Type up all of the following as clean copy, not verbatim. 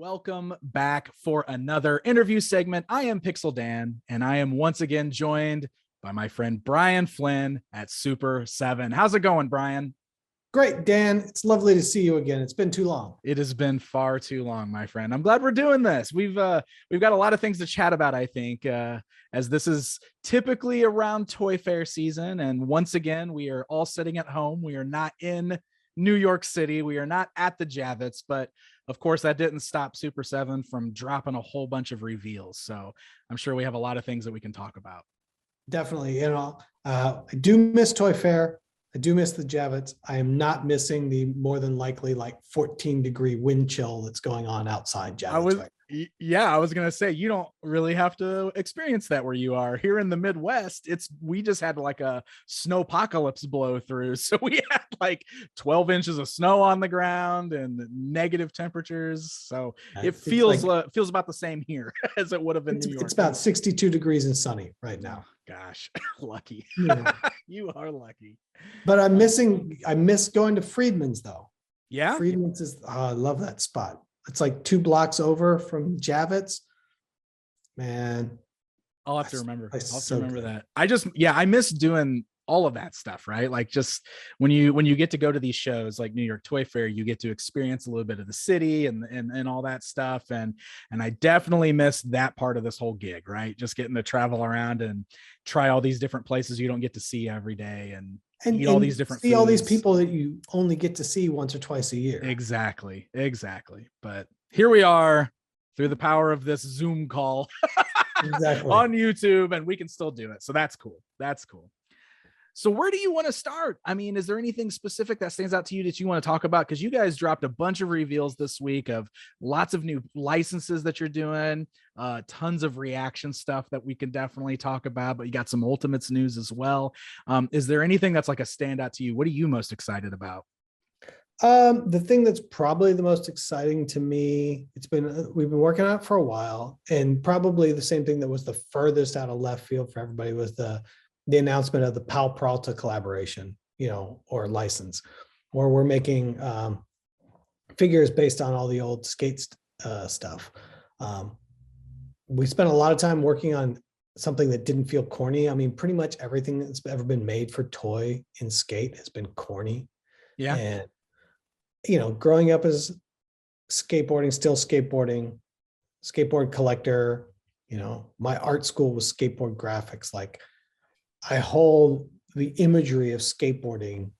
Welcome back for another interview segment. I am Pixel Dan, and I am once again joined by my friend Brian Flynn at Super7. How's it going, Brian? Great, Dan. It's lovely to see you again. It's been too long. It has been far too long, my friend. I'm glad we're doing this. We've got a lot of things to chat about, I think, as this is typically around Toy Fair season. And once again, we are all sitting at home. We are not in New York City. We are not at the Javits, but of course that didn't stop Super7 from dropping a whole bunch of reveals. So I'm sure we have a lot of things that we can talk about. Definitely. I do miss Toy Fair. I do miss the Javits. I am not missing the more than likely like 14-degree wind chill that's going on outside Javits. I was going to say, you don't really have to experience that where you are. Here in the Midwest, we just had like a snowpocalypse blow through. So we had like 12 inches of snow on the ground and negative temperatures. So it feels about the same here as it would have in New York. It's about 62 degrees and sunny right now. Gosh, lucky. Yeah. You are lucky. But I miss going to Friedman's though. Yeah. Friedman's I love that spot. It's like 2 blocks over from Javits. Man. I'll have to remember. That. I miss doing all of that stuff, right? Like just when you get to go to these shows like New York Toy Fair, you get to experience a little bit of the city and all that stuff. And I definitely miss that part of this whole gig, right? Just getting to travel around and try all these different places you don't get to see every day and eat all these different foods. All these people that you only get to see once or twice a year. Exactly. But here we are through the power of this Zoom call exactly. on YouTube, and we can still do it. So that's cool. So where do you want to start? I mean, is there anything specific that stands out to you that you want to talk about? Because you guys dropped a bunch of reveals this week of lots of new licenses that you're doing, tons of reaction stuff that we can definitely talk about, but you got some Ultimates news as well. Is there anything that's like a standout to you? What are you most excited about? The thing that's probably the most exciting to me, we've been working on it for a while, and probably the same thing that was the furthest out of left field for everybody was the announcement of the Powell Perralta collaboration, or license, where we're making figures based on all the old skate stuff. We spent a lot of time working on something that didn't feel corny. I mean, pretty much everything that's ever been made for toy in skate has been corny. Yeah. And, growing up as skateboarding, still skateboarding, skateboard collector, my art school was skateboard graphics. Like, I hold the imagery of skateboarding,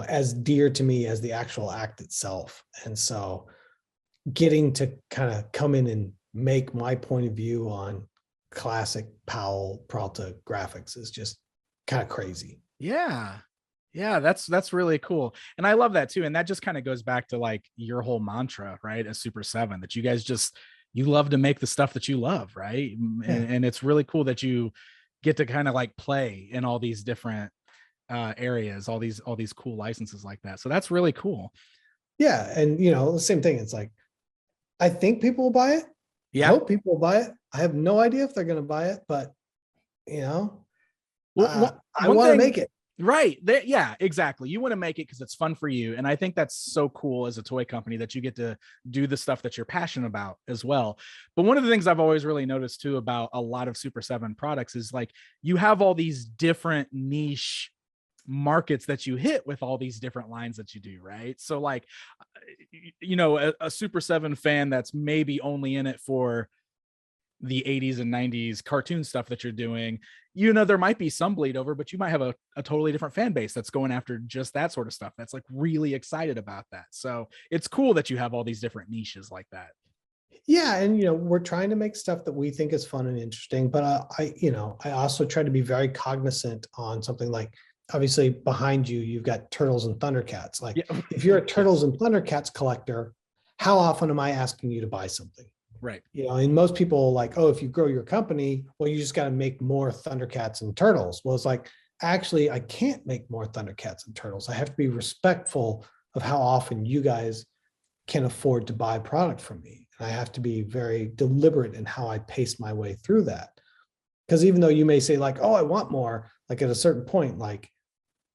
as dear to me as the actual act itself. And so getting to kind of come in and make my point of view on classic Powell Perralta graphics is just kind of crazy. Yeah. That's really cool. And I love that too. And that just kind of goes back to like your whole mantra, right? As Super7, that you guys you love to make the stuff that you love. Right. Yeah. And it's really cool that you get to kind of like play in all these different areas, all these cool licenses like that. So that's really cool. Yeah. And the same thing. It's like, I think people will buy it. Yeah. I hope people will buy it. I have no idea if they're going to buy it, but I want to make it. Right. Yeah, exactly. You want to make it because it's fun for you. And I think that's so cool as a toy company that you get to do the stuff that you're passionate about as well. But one of the things I've always really noticed too about a lot of Super7 products is like you have all these different niche markets that you hit with all these different lines that you do, right? So like, a Super7 fan that's maybe only in it for the 80s and 90s cartoon stuff that you're doing, there might be some bleed over, but you might have a totally different fan base that's going after just that sort of stuff. That's like really excited about that. So it's cool that you have all these different niches like that. Yeah. And, we're trying to make stuff that we think is fun and interesting, but I also try to be very cognizant on something like, obviously behind you've got Turtles and ThunderCats. Like if you're a Turtles and ThunderCats collector, how often am I asking you to buy something? Right. And most people like, oh, if you grow your company, well, you just got to make more ThunderCats and Turtles. Well, it's like, actually, I can't make more ThunderCats and Turtles. I have to be respectful of how often you guys can afford to buy product from me. And I have to be very deliberate in how I pace my way through that. Because even though you may say like, oh, I want more, like at a certain point, like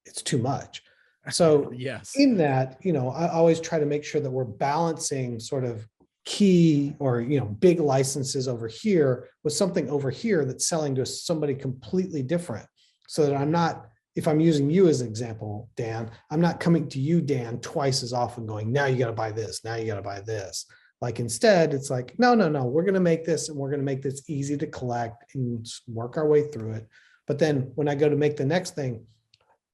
it's too much. So yes, in that, I always try to make sure that we're balancing sort of key or, big licenses over here with something over here that's selling to somebody completely different. So that I'm not, if I'm using you as an example, Dan, I'm not coming to you, Dan, twice as often going, now you got to buy this, now you got to buy this. Like instead, it's like, no, we're going to make this and we're going to make this easy to collect and work our way through it. But then when I go to make the next thing,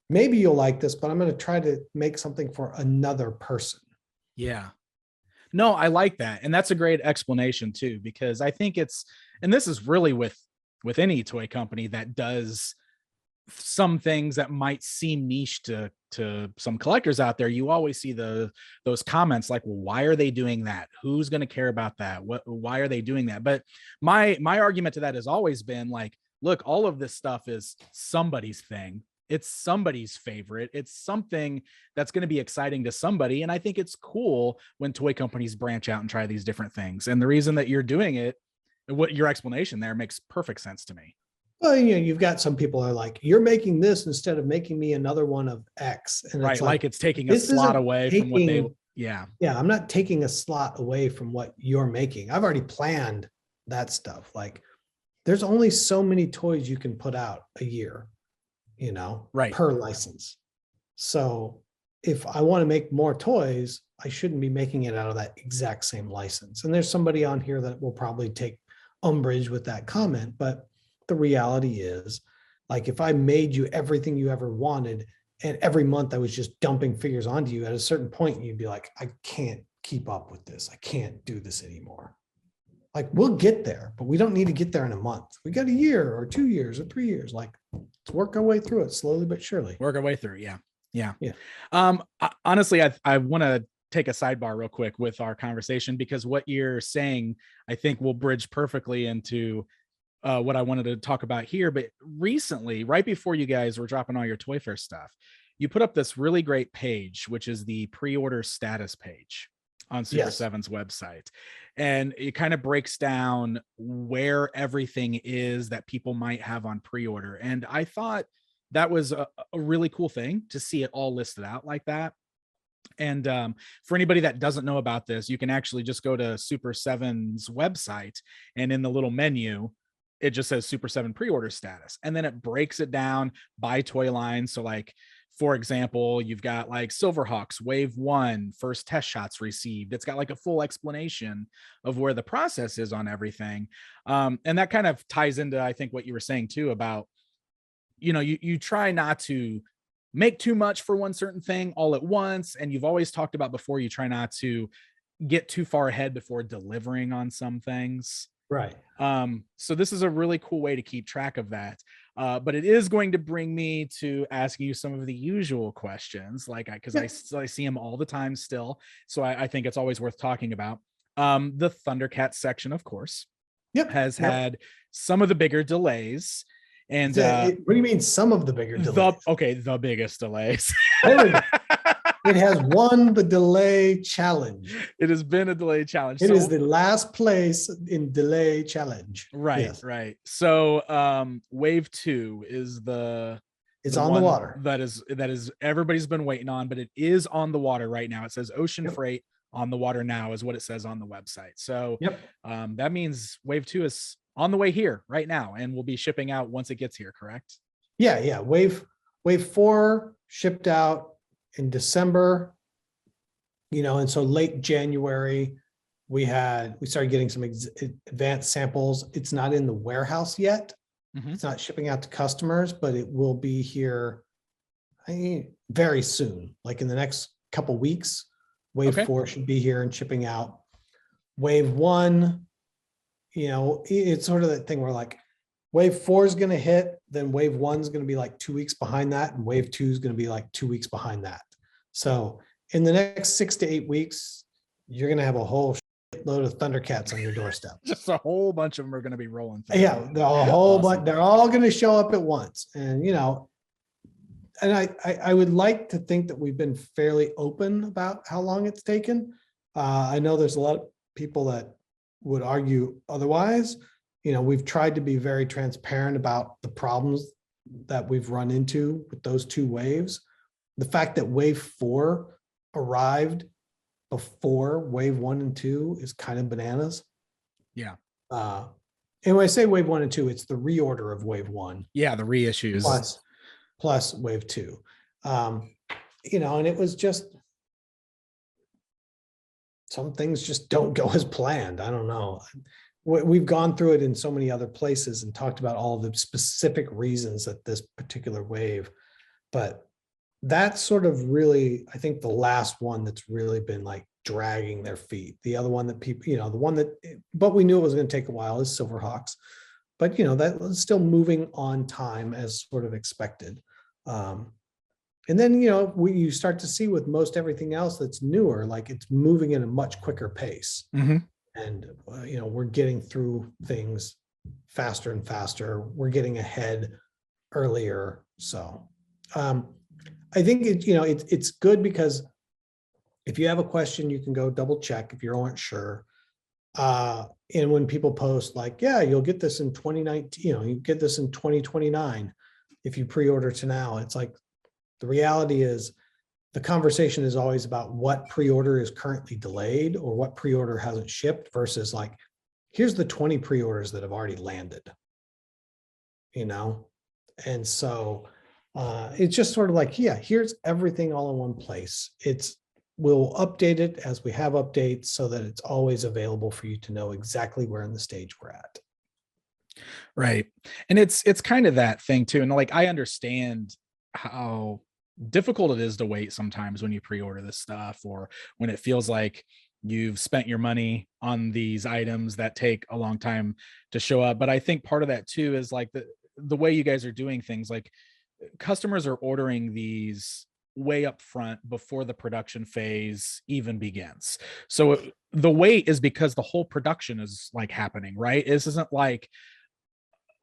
maybe you'll like this, but I'm going to try to make something for another person. Yeah. No, I like that. And that's a great explanation too, because I think and this is really with any toy company that does some things that might seem niche to some collectors out there. You always see those comments like, well, why are they doing that? Who's going to care about that? Why are they doing that? But my argument to that has always been like, look, all of this stuff is somebody's thing. It's somebody's favorite. It's something that's going to be exciting to somebody. And I think it's cool when toy companies branch out and try these different things. And the reason that you're doing it, what your explanation there makes perfect sense to me. Well, you've got some people are like, you're making this instead of making me another one of X. And right. It's like it's taking a slot away from what they, yeah. Yeah. I'm not taking a slot away from what you're making. I've already planned that stuff. Like there's only so many toys you can put out a year, right, per license. So if I want to make more toys, I shouldn't be making it out of that exact same license. And there's somebody on here that will probably take umbrage with that comment, but the reality is, like, if I made you everything you ever wanted, and every month I was just dumping figures onto you, at a certain point, you'd be like, I can't keep up with this. I can't do this anymore. Like, we'll get there, but we don't need to get there in a month. We got a year or 2 years or 3 years. Like, let's work our way through it slowly but surely. Work our way through. Yeah. Honestly, I want to take a sidebar real quick with our conversation, because what you're saying, I think, will bridge perfectly into what I wanted to talk about here. But recently, right before you guys were dropping all your Toy Fair stuff, you put up this really great page, which is the pre-order status page on Super7's website. And it kind of breaks down where everything is that people might have on pre-order. And I thought that was a really cool thing to see it all listed out like that. And for anybody that doesn't know about this, you can actually just go to Super7's website, and in the little menu, it just says Super7 pre-order status. And then it breaks it down by toy line. So like, for example, you've got like Silverhawks Wave 1, first test shots received. It's got like a full explanation of where the process is on everything. And that kind of ties into, I think, what you were saying too about, you try not to make too much for one certain thing all at once. And you've always talked about before, you try not to get too far ahead before delivering on some things. Right. So this is a really cool way to keep track of that. But it is going to bring me to asking you some of the usual questions, like, because I see them all the time still. So I think it's always worth talking about. The ThunderCats section, of course, has had some of the bigger delays. And what do you mean some of the bigger delays? The biggest delays. It has won the delay challenge. It has been a delay challenge. It is the last place in delay challenge. Right, yes. Right. So Wave 2 is it's on the water. That is everybody's been waiting on, but it is on the water right now. It says ocean freight on the water now is what it says on the website. So that means Wave 2 is on the way here right now and will be shipping out once it gets here, correct? Yeah. Wave 4 shipped out in December, and so late January, we started getting some advanced samples. It's not in the warehouse yet. Mm-hmm. It's not shipping out to customers, but it will be here very soon, like in the next couple weeks. Wave 4 should be here and shipping out. Wave 1, it's sort of that thing where like Wave 4 is going to hit, then Wave 1 is going to be like 2 weeks behind that, and Wave 2 is going to be like 2 weeks behind that. So in the next 6 to 8 weeks, you're going to have a whole load of ThunderCats on your doorstep. Just a whole bunch of them are going to be rolling through. Yeah, a whole bunch. They're all going to show up at once, and and I would like to think that we've been fairly open about how long it's taken. I know there's a lot of people that would argue otherwise. We've tried to be very transparent about the problems that we've run into with those two waves. The fact that Wave 4 arrived before wave 1 and 2 is kind of bananas. Yeah. And when I say wave 1 and 2, it's the reorder of wave 1. Yeah, the reissues. Plus wave 2. And it was just, some things just don't go as planned. I don't know. We've gone through it in so many other places and talked about all the specific reasons that this particular wave, but that's sort of really, I think, the last one that's really been like dragging their feet. The other one that people, the one that, but we knew it was going to take a while, is Silverhawks, but that was still moving on time as sort of expected. And then, you start to see with most everything else that's newer, like it's moving at a much quicker pace. Mm-hmm. And, we're getting through things faster and faster. We're getting ahead earlier. So I think it's good, because if you have a question, you can go double check if you aren't sure. And when people post like, yeah, you'll get this in 2019, you get this in 2029 if you pre-order to now, it's like, the reality is the conversation is always about what pre-order is currently delayed or what pre-order hasn't shipped versus like, here's the 20 pre-orders that have already landed, And so it's just sort of like, yeah, here's everything all in one place. We'll update it as we have updates so that it's always available for you to know exactly where in the stage we're at. Right. And it's kind of that thing too. And like, I understand how difficult it is to wait sometimes when you pre-order this stuff, or when it feels like you've spent your money on these items that take a long time to show up. But I think part of that too is like the way you guys are doing things, like customers are ordering these way up front before the production phase even begins. So the wait is because the whole production is like happening, right? This isn't like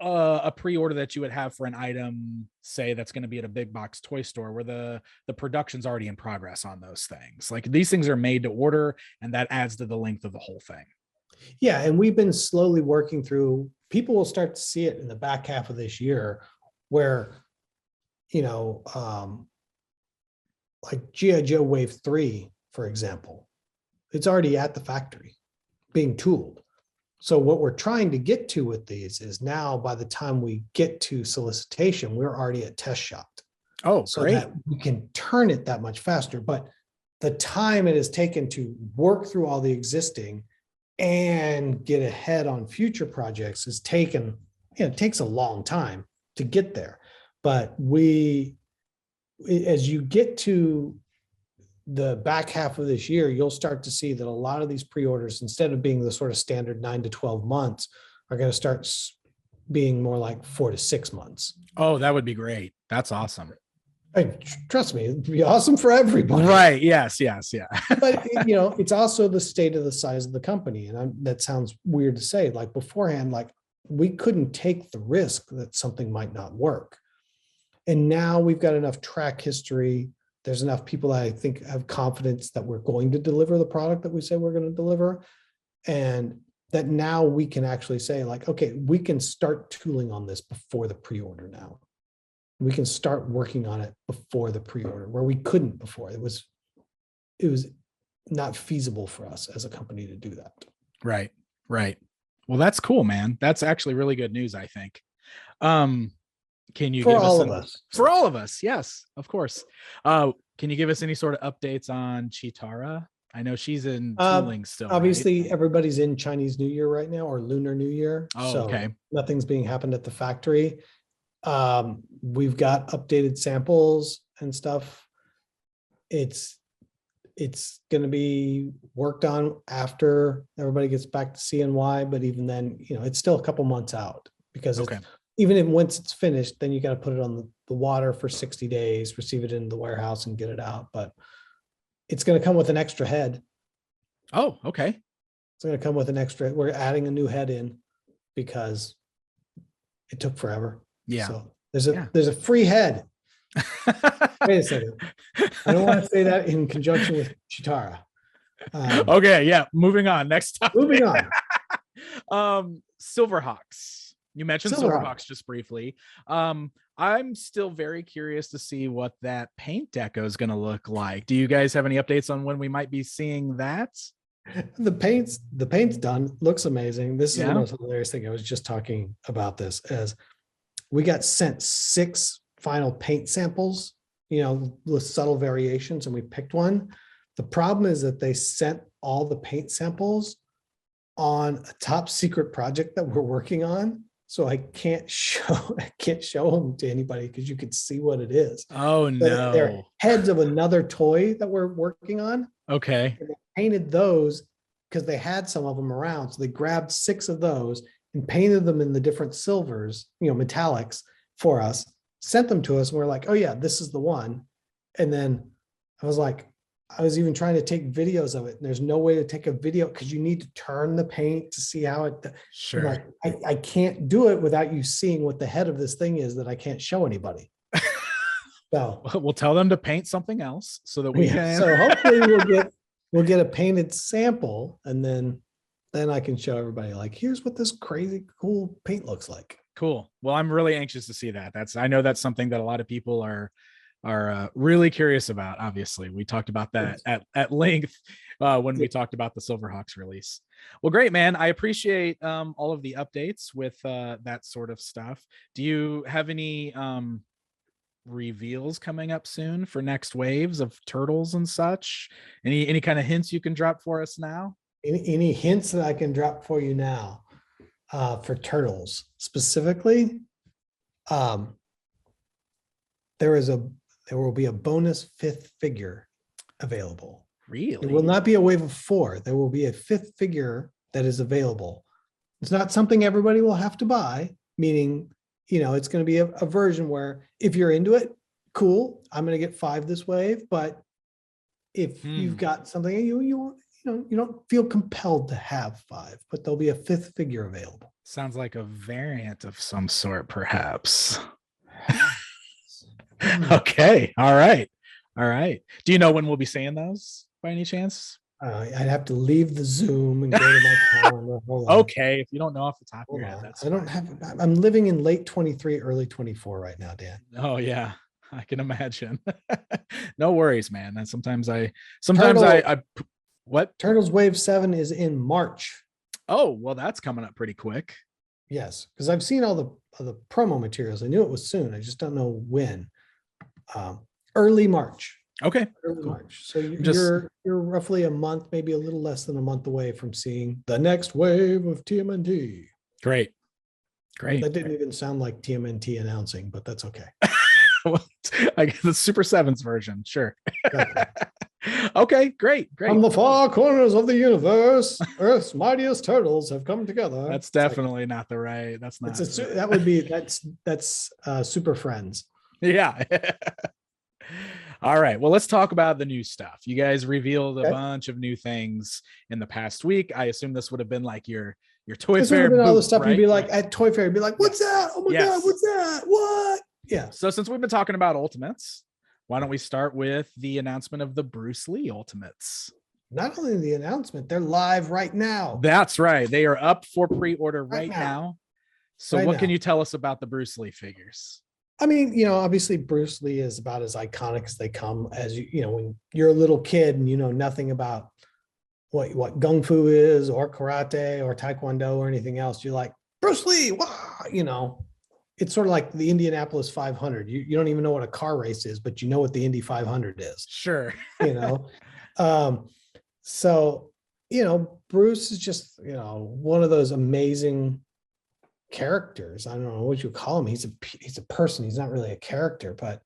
a pre-order that you would have for an item, say, that's going to be at a big box toy store where the production's already in progress on those things. Like these things are made to order, and that adds to the length of the whole thing. Yeah. And we've been slowly working through, people will start to see it in the back half of this year where, like G.I. Joe Wave 3, for example, it's already at the factory being tooled. So what we're trying to get to with these is now by the time we get to solicitation, we're already at test shot. Oh, so great. that we can turn it that much faster. But the time it has taken to work through all the existing and get ahead on future projects is taken, it takes a long time to get there. But as you get to the back half of this year, you'll start to see that a lot of these pre-orders, instead of being the sort of standard 9 to 12 months, are going to start being more like 4 to 6 months. Oh, that would be great. That's awesome. Trust me, it'd be awesome for everybody. Right. Yes. Yeah. But it's also the state of the size of the company. And that sounds weird to say, like beforehand, like we couldn't take the risk that something might not work. And now we've got enough track history. There's enough people that I think have confidence that we're going to deliver the product that we say we're going to deliver. And that now we can actually say like, okay, we can start tooling on this before the pre-order now. We can start working on it before the pre-order, where we couldn't before. It was not feasible for us as a company to do that. Right. Well, that's cool, man. That's actually really good news, I think. Can you for all of us? For all of us, yes, of course. Can you give us any sort of updates on Chitara? I know she's in tooling still. Obviously, right? Everybody's in Chinese New Year right now, or Lunar New Year. Oh, so okay. Nothing's being happened at the factory. We've got updated samples and stuff. It's going to be worked on after everybody gets back to CNY, but even then, it's still a couple months out, because even once it's finished, then you got to put it on the water for 60 days, receive it in the warehouse and get it out. But it's going to come with an extra head. Oh, okay. It's going to come with an extra. We're adding a new head in because it took forever. Yeah. So there's a free head. Wait a second. I don't want to say that in conjunction with Chitara. Okay. Yeah. Moving on. Next topic. Moving on. Silverhawks. You mentioned Silverhawks just briefly. I'm still very curious to see what that paint deco is going to look like. Do you guys have any updates on when we might be seeing that? The paint's done. Looks amazing. This is the Yeah. most hilarious thing. I was just talking about this as we got sent 6 final paint samples, with subtle variations, and we picked one. The problem is that they sent all the paint samples on a top secret project that we're working on. So I can't show them to anybody because you could see what it is. Oh But they're no. heads of another toy that we're working on. Okay. And they painted those because they had some of them around. So they grabbed 6 of those and painted them in the different silvers, metallics for us, sent them to us. And we're like, oh yeah, this is the one. And then I was even trying to take videos of it. And there's no way to take a video because you need to turn the paint to see how it. Sure. Like, I can't do it without you seeing what the head of this thing is that I can't show anybody. So we'll tell them to paint something else so that we can. So hopefully we'll get a painted sample, and then I can show everybody, like, here's what this crazy cool paint looks like. Cool. Well, I'm really anxious to see that. I know that's something that a lot of people are really curious about. Obviously, we talked about that at length when we talked about the Silverhawks release. Well, great, man. I appreciate all of the updates with that sort of stuff. Do you have any reveals coming up soon for next waves of turtles and such? Any kind of hints you can drop for us now? Any hints that I can drop for you now for turtles specifically? There will be a bonus 5th figure available. Really? It will not be a wave of 4. There will be a 5th figure that is available. It's not something everybody will have to buy, meaning, it's going to be a version where if you're into it, cool, I'm going to get 5 this wave. But if you've got something you don't feel compelled to have 5, but there'll be a 5th figure available. Sounds like a variant of some sort, perhaps. Okay. All right. Do you know when we'll be seeing those by any chance? I'd have to leave the Zoom and go to my calendar. Hold on. Okay. If you don't know off the top of your head, that's I'm living in late 23, early 24 right now, Dan. Oh yeah, I can imagine. No worries, man. And sometimes I what? Turtles Wave 7 is in March. Oh, well, that's coming up pretty quick. Yes, because I've seen all the promo materials. I knew it was soon. I just don't know when. Early March. Okay. Early cool. March. So you're roughly a month, maybe a little less than a month away from seeing the next wave of TMNT. Great. That didn't even sound like TMNT announcing, but that's okay. I guess the Super7's version. Sure. Okay, great. From the far corners of the universe, Earth's mightiest turtles have come together. That's definitely not the right. That's not. That's Super Friends. Yeah. All right. Well, let's talk about the new stuff. You guys revealed a bunch of new things in the past week. I assume this would have been like your Toy Fair. Booth, all the stuff, right? You'd be like at Toy Fair, you'd be like, "What's that? Oh my god, what's that? What?" Yeah. So since we've been talking about Ultimates, why don't we start with the announcement of the Bruce Lee Ultimates? Not only the announcement, they're live right now. That's right. They are up for pre-order right now. So what can you tell us about the Bruce Lee figures? I mean, obviously Bruce Lee is about as iconic as they come. As when you're a little kid and you know nothing about what Kung Fu is or karate or Taekwondo or anything else, you're like, Bruce Lee, wow, it's sort of like the Indianapolis 500. You don't even know what a car race is, but you know what the Indy 500 is. Sure. So, Bruce is just, one of those amazing characters. I don't know what you call him. He's a person. He's not really a character, but,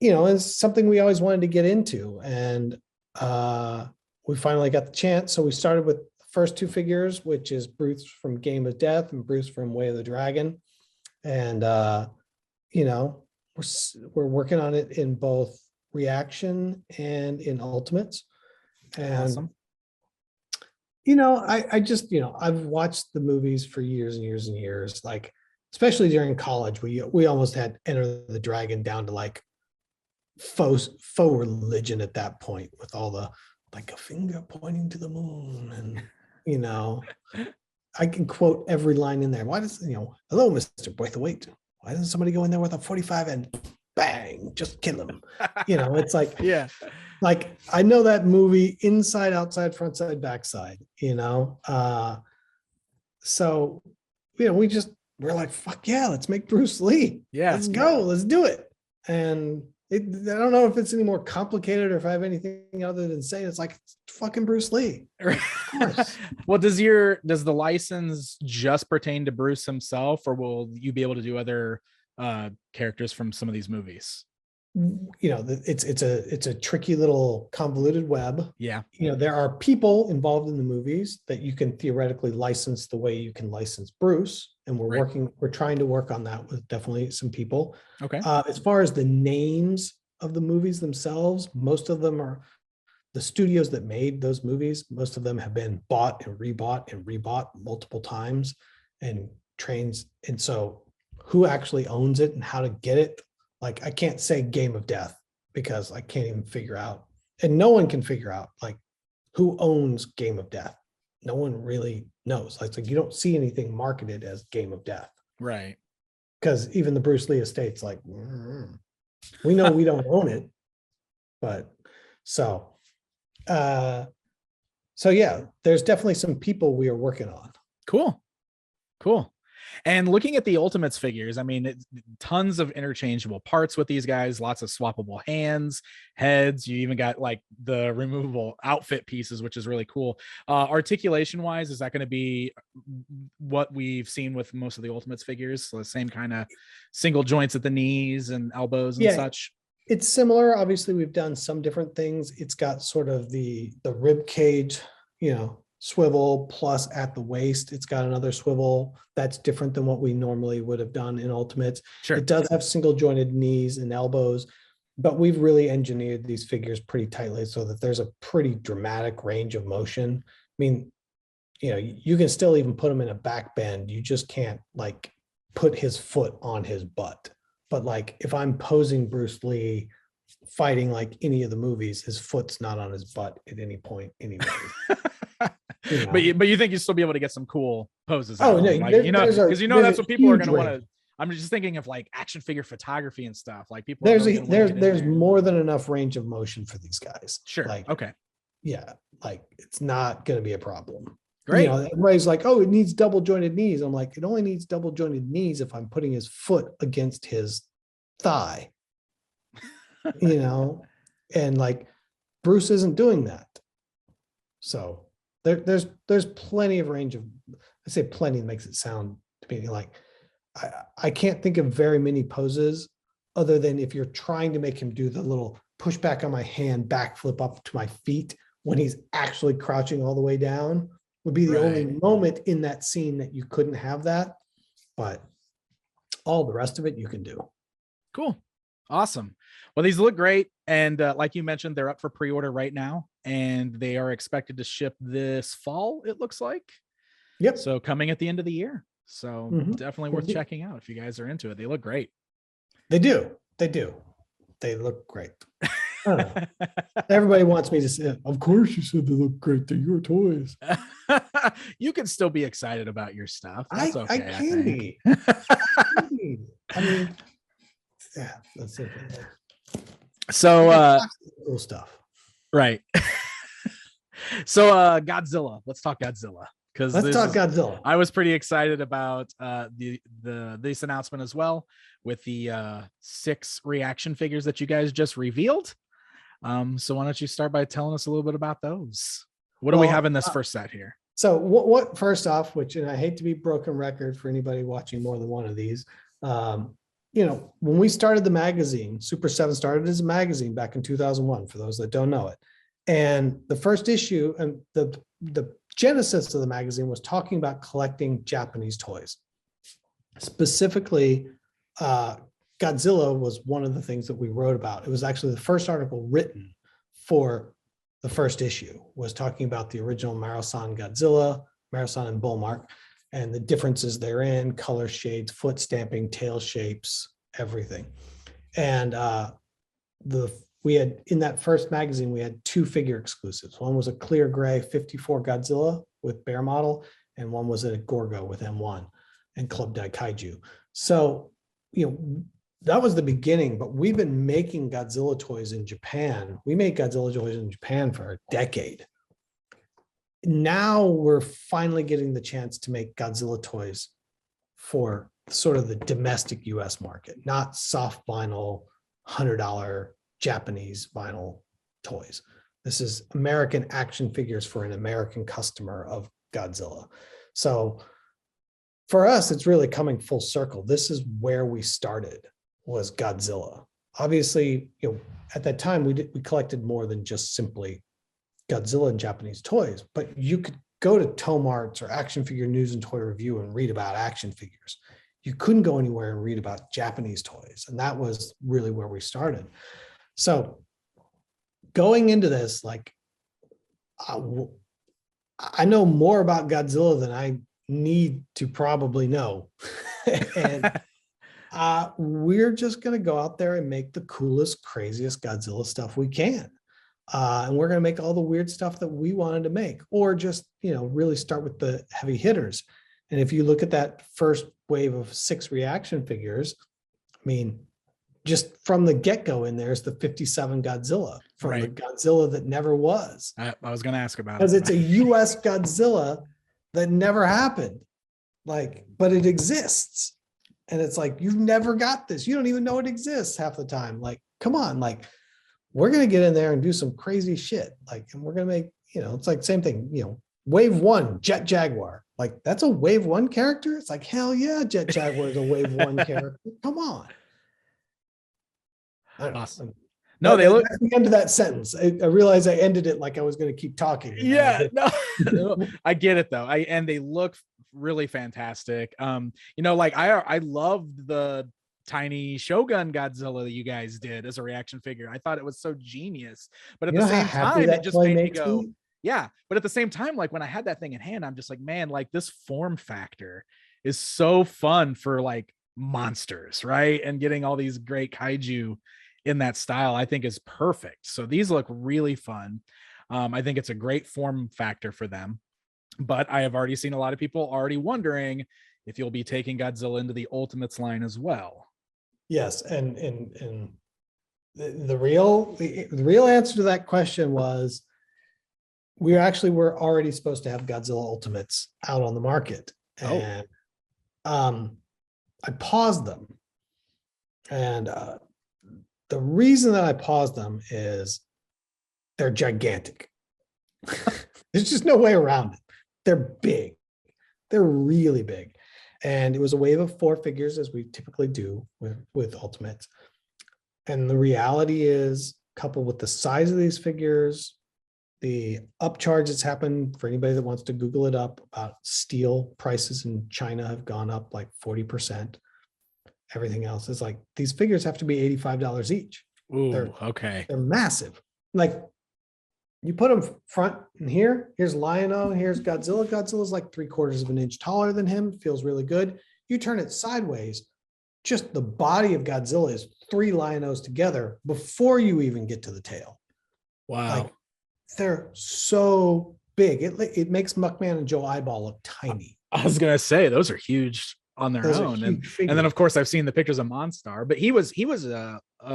it's something we always wanted to get into. And we finally got the chance. So we started with the first 2 figures, which is Bruce from Game of Death and Bruce from Way of the Dragon. And, we're working on it in both reaction and in Ultimates. And, awesome. I just, I've watched the movies for years and years and years, like, especially during college, we almost had Enter the Dragon down to like faux religion at that point, with all the, like, a finger pointing to the moon. And, I can quote every line in there. Why does, hello, Mr. Braithwaite. why doesn't somebody go in there with a 45 and bang, just kill him? It's like, Yeah. Like I know that movie inside, outside, front side, backside, so, we're like, fuck yeah, let's make Bruce Lee. Yeah. Let's go. Let's do it. And I don't know if it's any more complicated or if I have anything other than say it's like it's fucking Bruce Lee. Of course. Well, does the license just pertain to Bruce himself, or will you be able to do other characters from some of these movies? It's a tricky little convoluted web. Yeah. There are people involved in the movies that you can theoretically license the way you can license Bruce. And we're trying to work on that with definitely some people. Okay. As far as the names of the movies themselves, most of them are the studios that made those movies. Most of them have been bought and rebought multiple times and trains. And so who actually owns it and how to get it? Like, I can't say Game of Death because I can't even figure out, and no one can figure out like who owns Game of Death. No one really knows. Like you don't see anything marketed as Game of Death. Right. Because even the Bruce Lee estate's like, we know we don't own it. But so yeah, there's definitely some people we are working on. Cool. And looking at the Ultimates figures, I mean, tons of interchangeable parts with these guys, lots of swappable hands, heads. You even got like the removable outfit pieces, which is really cool. Articulation wise, is that going to be what we've seen with most of the Ultimates figures? So the same kind of single joints at the knees and elbows and such? It's similar. Obviously, we've done some different things. It's got sort of the rib cage, swivel, plus at the waist it's got another swivel that's different than what we normally would have done in Ultimates. Sure. It does have single jointed knees and elbows, but we've really engineered these figures pretty tightly so that there's a pretty dramatic range of motion. I mean, you can still even put him in a back bend. You just can't like put his foot on his butt. But like if I'm posing Bruce Lee fighting like any of the movies, his foot's not on his butt at any point anyway. But you think you'll still be able to get some cool poses? Oh no, like, because that's what people are going to want to. I'm just thinking of like action figure photography and stuff. Like people. There's more than enough range of motion for these guys. Sure. Like okay. Yeah, like it's not going to be a problem. Great. Everybody's like, oh, it needs double jointed knees. I'm like, it only needs double jointed knees if I'm putting his foot against his thigh. And like Bruce isn't doing that. So there's plenty of range of, I say plenty makes it sound to me like I can't think of very many poses other than if you're trying to make him do the little push back on my hand, backflip up to my feet when he's actually crouching all the way down would be the only moment in that scene that you couldn't have that. But all the rest of it you can do. Cool. Awesome. Well, these look great. And like you mentioned, they're up for pre-order right now and they are expected to ship this fall, it looks like. Yep. So coming at the end of the year. So definitely worth checking out if you guys are into it. They look great. They do. They look great. Everybody wants me to say, of course you said they look great. They're your toys. You can still be excited about your stuff. That's okay. I can be. I mean, yeah, that's it. So cool stuff. Right. So Godzilla. Let's talk Godzilla. Godzilla. I was pretty excited about this announcement as well with the 6 reaction figures that you guys just revealed. So why don't you start by telling us a little bit about those? What do we have in this first set here? So what first off, and I hate to be broken record for anybody watching more than one of these, when we started the magazine, Super7 started as a magazine back in 2001, for those that don't know it. And the first issue and the genesis of the magazine was talking about collecting Japanese toys. Specifically, Godzilla was one of the things that we wrote about. It was actually the first article written for the first issue, was talking about the original Maro-san Godzilla, Maro-san and Bullmark, and the differences therein, color shades, foot stamping, tail shapes, everything. And we had, in that first magazine, we had 2 figure exclusives. One was a clear gray 54 Godzilla with bear model, and one was a Gorgo with M1 and Club Daikaiju. So you know, that was the beginning, but we've been making Godzilla toys in Japan. We made Godzilla toys in Japan for a decade. Now we're finally getting the chance to make Godzilla toys for sort of the domestic US market, not soft vinyl, $100 Japanese vinyl toys. This is American action figures for an American customer of Godzilla. So for us, it's really coming full circle. This is where we started, was Godzilla. Obviously, you know, at that time we collected more than just simply Godzilla and Japanese toys, but you could go to Tomarts or Action Figure News and Toy Review and read about action figures. You couldn't go anywhere and read about Japanese toys. And that was really where we started. So going into this, like, I know more about Godzilla than I need to probably know. And we're just going to go out there and make the coolest, craziest Godzilla stuff we can. And we're going to make all the weird stuff that we wanted to make, or just, you know, really start with the heavy hitters. And if you look at that first wave of 6 reaction figures, I mean, just from the get-go in there's the 57 Godzilla, from the Godzilla that never was. I was going to ask about it. Because it's a US Godzilla that never happened. Like, but it exists. And it's like, you've never got this. You don't even know it exists half the time. Like, come on, like, we're going to get in there and do some crazy shit. Like, and we're going to make, you know, it's like same thing, you know, wave 1, Jet Jaguar. Like, that's a wave 1 character. It's like, hell yeah, Jet Jaguar is a wave 1 character. Come on. Awesome. No, they look at the end of that sentence. I realized I ended it like I was going to keep talking. Yeah, no, I get it though. And they look really fantastic. You know, like I loved the tiny Shogun Godzilla that you guys did as a reaction figure. I thought it was so genius, but at the same time, it just made me go, yeah. But at the same time, like when I had that thing in hand, I'm just like, man, like this form factor is so fun for like monsters, right? And getting all these great kaiju in that style, I think is perfect. So these look really fun. I think it's a great form factor for them. But I have already seen a lot of people already wondering if you'll be taking Godzilla into the Ultimates line as well. Yes, and the real answer to that question was we were already supposed to have Godzilla Ultimates out on the market, and I paused them. And the reason that I paused them is they're gigantic. There's just no way around it. They're big. They're really big. And it was a wave of 4 figures, as we typically do with Ultimates. And the reality is, coupled with the size of these figures, the upcharge that's happened, for anybody that wants to Google it up, about steel prices in China have gone up like 40%. Everything else is like, these figures have to be $85 each. Ooh, they're massive. Like, you put them front and here's Lion-O, here's Godzilla. Godzilla's like 3/4 of an inch taller than him, feels really good. You turn it sideways, just the body of Godzilla is 3 Lion-Os together before you even get to the tail. Wow. Like, they're so big. It makes Muckman and Joe Eyeball look tiny. I was gonna say those are huge on their own. And then of course I've seen the pictures of Monstar, but he was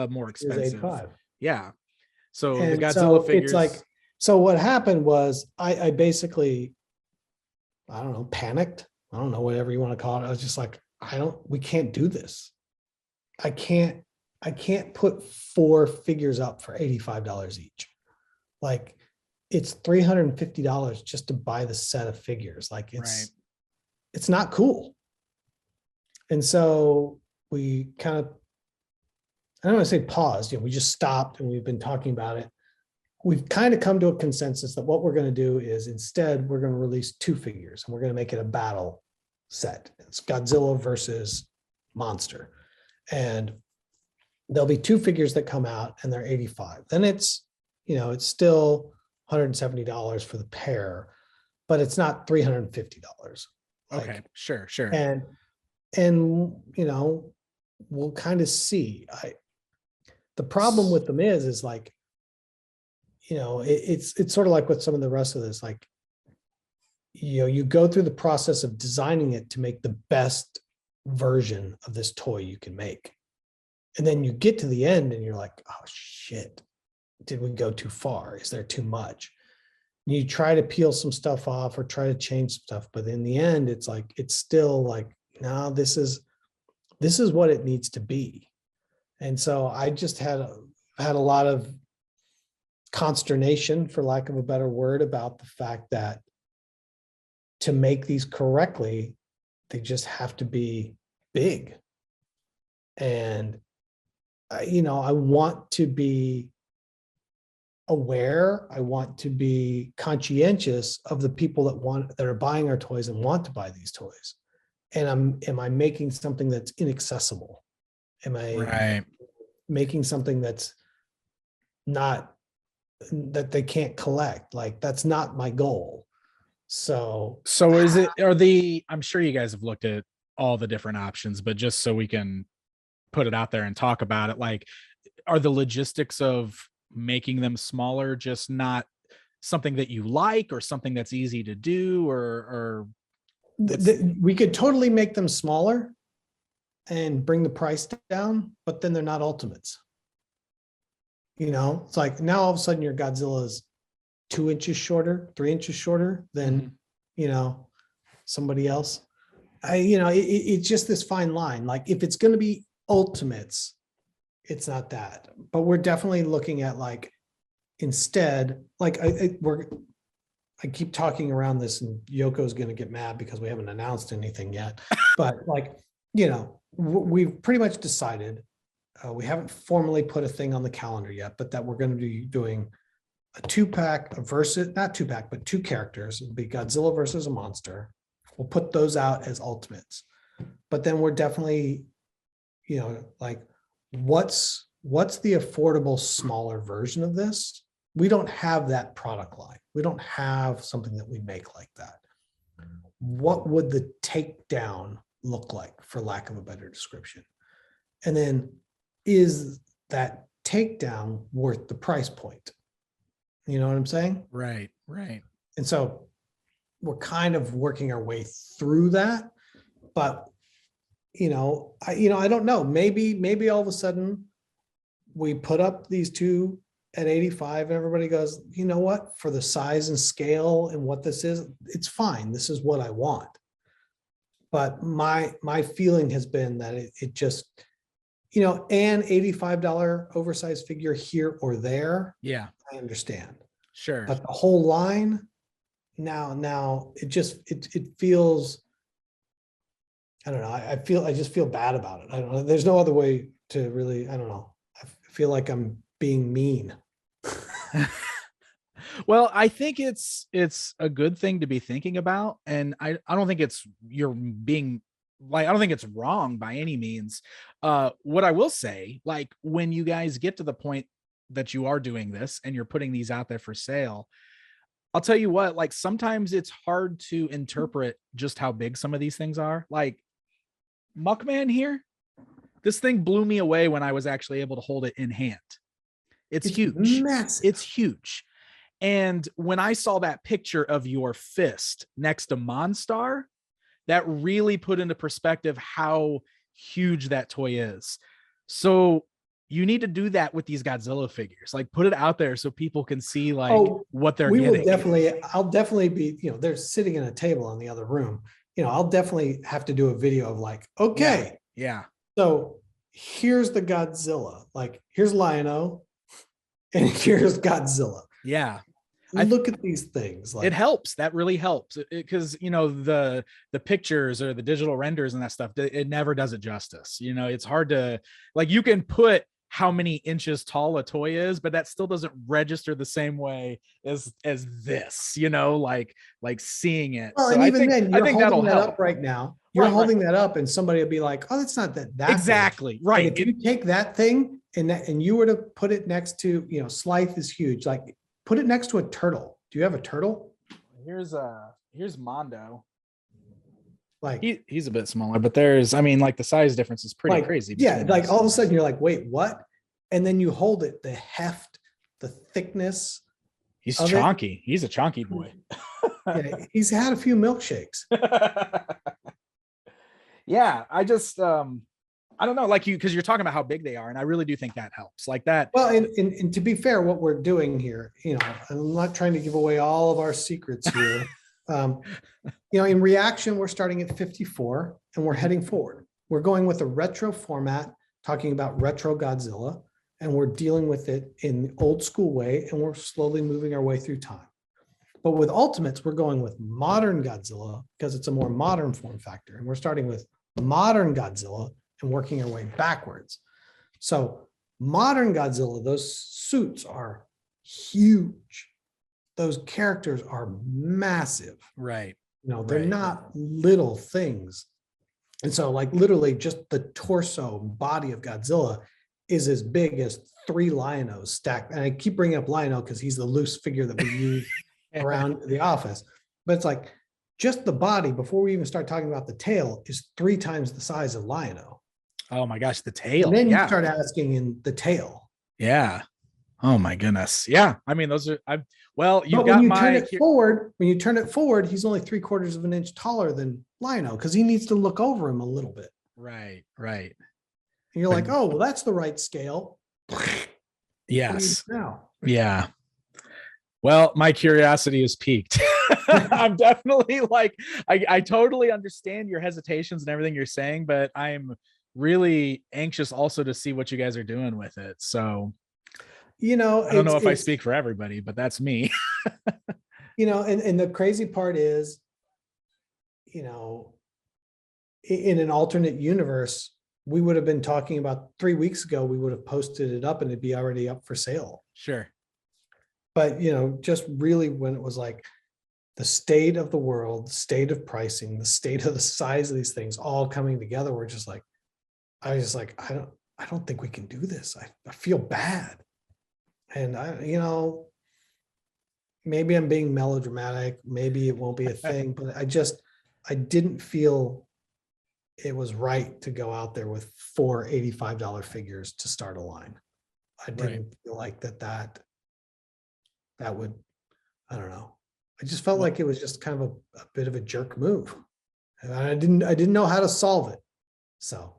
more expensive. Yeah. So the Godzilla figures, it's like, so what happened was I basically, I don't know, panicked. I don't know, whatever you want to call it. I was just like, we can't do this. I can't put 4 figures up for $85 each. Like, it's $350 just to buy the set of figures. Like, it's not cool. And so we kind of, I don't want to say paused, we just stopped and we've been talking about it. We've kind of come to a consensus that what we're going to do is, instead, we're going to release 2 figures and we're going to make it a battle set. It's Godzilla versus Monster. And there'll be 2 figures that come out and they're $85. Then it's, it's still $170 for the pair, but it's not $350. Okay, sure. And we'll kind of see. The problem with them is like, it's sort of like with some of the rest of this, like, you go through the process of designing it to make the best version of this toy you can make. And then you get to the end and you're like, oh shit, did we go too far? Is there too much? And you try to peel some stuff off or try to change stuff, but in the end, it's like, it's still like, no, this is what it needs to be. And so I just had a lot of consternation, for lack of a better word, about the fact that to make these correctly, they just have to be big. And I want to be aware. I want to be conscientious of the people that are buying our toys and want to buy these toys. And am I making something that's inaccessible? Am I making something that's not, that they can't collect? Like, that's not my goal. So is it, I'm sure you guys have looked at all the different options, but just so we can put it out there and talk about it, like, are the logistics of making them smaller just not something that you like, or something that's easy to do, or we could totally make them smaller and bring the price down, but then they're not ultimates. It's like now all of a sudden your Godzilla is 2 inches shorter, 3 inches shorter than, somebody else. It's just this fine line. Like, if it's going to be ultimates, it's not that, but we're definitely looking at, like, instead, like, I keep talking around this, and Yoko's going to get mad because we haven't announced anything yet, but like, we've pretty much decided, we haven't formally put a thing on the calendar yet, but that we're going to be doing a 2-pack versus, not 2-pack, but 2 characters. It'll be Godzilla versus a monster. We'll put those out as ultimates, but then we're definitely, like, what's the affordable smaller version of this? We don't have that product line. We don't have something that we make like that. What would the takedown look like, for lack of a better description? And then, is that takedown worth the price point? You know what I'm saying? Right. And so we're kind of working our way through that, but I don't know. Maybe all of a sudden we put up these 2 at 85 and everybody goes, you know what, for the size and scale and what this is, it's fine. This is what I want. But my feeling has been that it just, an $85 oversized figure here or there. Yeah. I understand. Sure. But the whole line now it feels, I don't know. I just feel bad about it. I don't know. There's no other way to really, I don't know. I feel like I'm being mean. Well, I think it's a good thing to be thinking about. And I don't think you're being, like, I don't think it's wrong by any means. What I will say, like, when you guys get to the point that you are doing this and you're putting these out there for sale, I'll tell you what, like, sometimes it's hard to interpret just how big some of these things are. Like, Muckman here, this thing blew me away when I was actually able to hold it in hand. It's huge. Massive. It's huge. And when I saw that picture of your fist next to Monstar, that really put into perspective how huge that toy is. So you need to do that with these Godzilla figures. Like, put it out there so people can see, like, what they're getting. I'll definitely be, they're sitting in a table in the other room. I'll definitely have to do a video of, like, okay. Yeah. So here's the Godzilla. Like, here's Lion-O and here's Godzilla. Yeah. Look at these things. Like, it helps. That really helps, because the pictures or the digital renders and that stuff, it never does it justice. It's hard to, like, you can put how many inches tall a toy is, but that still doesn't register the same way as this, like seeing it. Well, so and even then, you're holding holding that help. up right now. You're holding that up, and somebody will be like, "Oh, that's not that exactly big. Right." And if you take that thing and you were to put it next to, Slythe is huge. Like, put it next to a turtle. Do you have a turtle? Here's Mondo. Like, he's a bit smaller, but the size difference is pretty crazy. Yeah, like all of a sudden you're like, wait, what? And then you hold it, the heft, the thickness. He's chonky. He's a chonky boy. Yeah, he's had a few milkshakes. Yeah, I just I don't know, like you, because you're talking about how big they are, and I really do think that helps. Like that. Well, and to be fair, what we're doing here, I'm not trying to give away all of our secrets here. Um, in reaction, we're starting at 54 and we're heading forward. We're going with a retro format, talking about retro Godzilla, and we're dealing with it in the old school way, and we're slowly moving our way through time. But with Ultimates, we're going with modern Godzilla because it's a more modern form factor. And we're starting with modern Godzilla and working our way backwards. So modern Godzilla, those suits are huge. Those characters are massive. Right. They're not little things. And so like literally just the torso and body of Godzilla is as big as 3 Lion-Os stacked. And I keep bringing up Lion-O because he's the loose figure that we use around the office. But it's like just the body, before we even start talking about the tail, is 3 times the size of Lion-O. Oh my gosh, the tail. And then you start asking in the tail. Yeah. Oh my goodness. Yeah. I mean, those are you got turn it forward, when you turn it forward, he's only 3/4 of an inch taller than Lion-O because he needs to look over him a little bit. Right. Right. And you're like, oh, well, that's the right scale. Yes. Now. Yeah. Well, my curiosity is piqued. I'm definitely like, I totally understand your hesitations and everything you're saying, but I'm really anxious also to see what you guys are doing with it. So, I don't know if I speak for everybody, but that's me. And the crazy part is, in an alternate universe, we would have been talking about 3 weeks ago, we would have posted it up and it'd be already up for sale. Sure. But, just really when it was like the state of the world, the state of pricing, the state of the size of these things all coming together, we're just like, I was just like, I don't think we can do this. I feel bad. And maybe I'm being melodramatic. Maybe it won't be a thing, but I didn't feel it was right to go out there with 4 $85 figures to start a line. I didn't feel like that would, I don't know. I just felt like it was just kind of a bit of a jerk move. And I didn't know how to solve it. So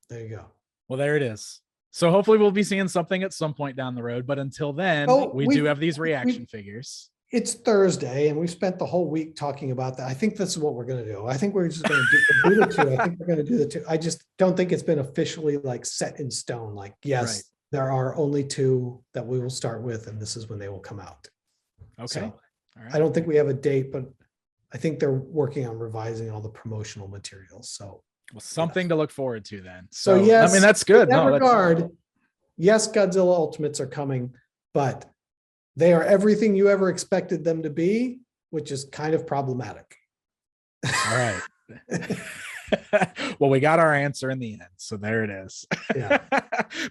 there you go. Well, there it is. So hopefully we'll be seeing something at some point down the road. But until then, we do have these reaction figures. It's Thursday, and we spent the whole week talking about that. I think this is what we're going to do. I think we're just going to do the 2. I think we're going to do the 2. I just don't think it's been officially like set in stone. Like, yes, there are only 2 that we will start with, and this is when they will come out. Okay. So, all right. I don't think we have a date, but I think they're working on revising all the promotional materials. So, well, something to look forward to then. So yes, I mean, that's good. In that regard, yes, Godzilla Ultimates are coming, but they are everything you ever expected them to be, which is kind of problematic. All right. Well, we got our answer in the end. So there it is. Yeah.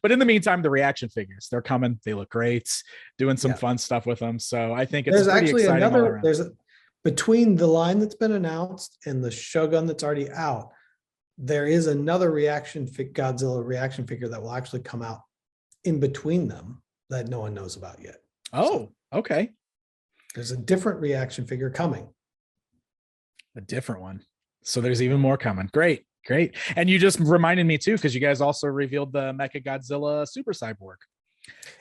But in the meantime, the reaction figures, they're coming. They look great, doing some fun stuff with them. So I think it's pretty exciting. Between the line that's been announced and the Shogun that's already out, there is another Godzilla reaction figure that will actually come out in between them that no one knows about yet. Oh, okay. There's a different reaction figure coming. A different one. So there's even more coming. Great. And you just reminded me too, because you guys also revealed the Mecha Godzilla Super Cyborg.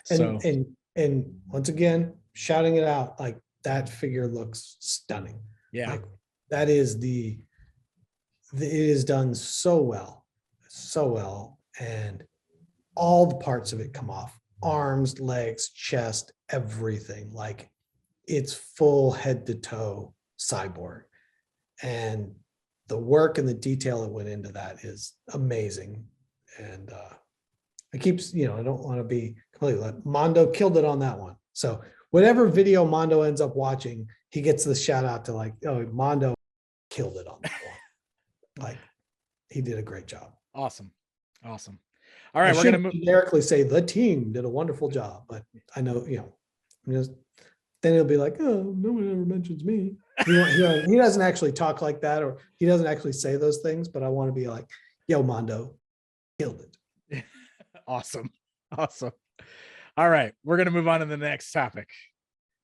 And once again, shouting it out, like that figure looks stunning. Yeah. Like that is it is done so well, and all the parts of it come off. Arms, legs, chest, everything. Like it's full head to toe cyborg. And the work and the detail that went into that is amazing. And I don't want to be completely like Mondo killed it on that one. So whatever video Mondo ends up watching, he gets the shout out to like, oh, Mondo killed it on that one. Like he did a great job. Awesome. All right, we're going to generically say the team did a wonderful job, but I know, then he'll be like, oh, no one ever mentions me. He doesn't actually talk like that, or he doesn't actually say those things, but I want to be like, yo, Mondo killed it. Awesome. All right, we're going to move on to the next topic.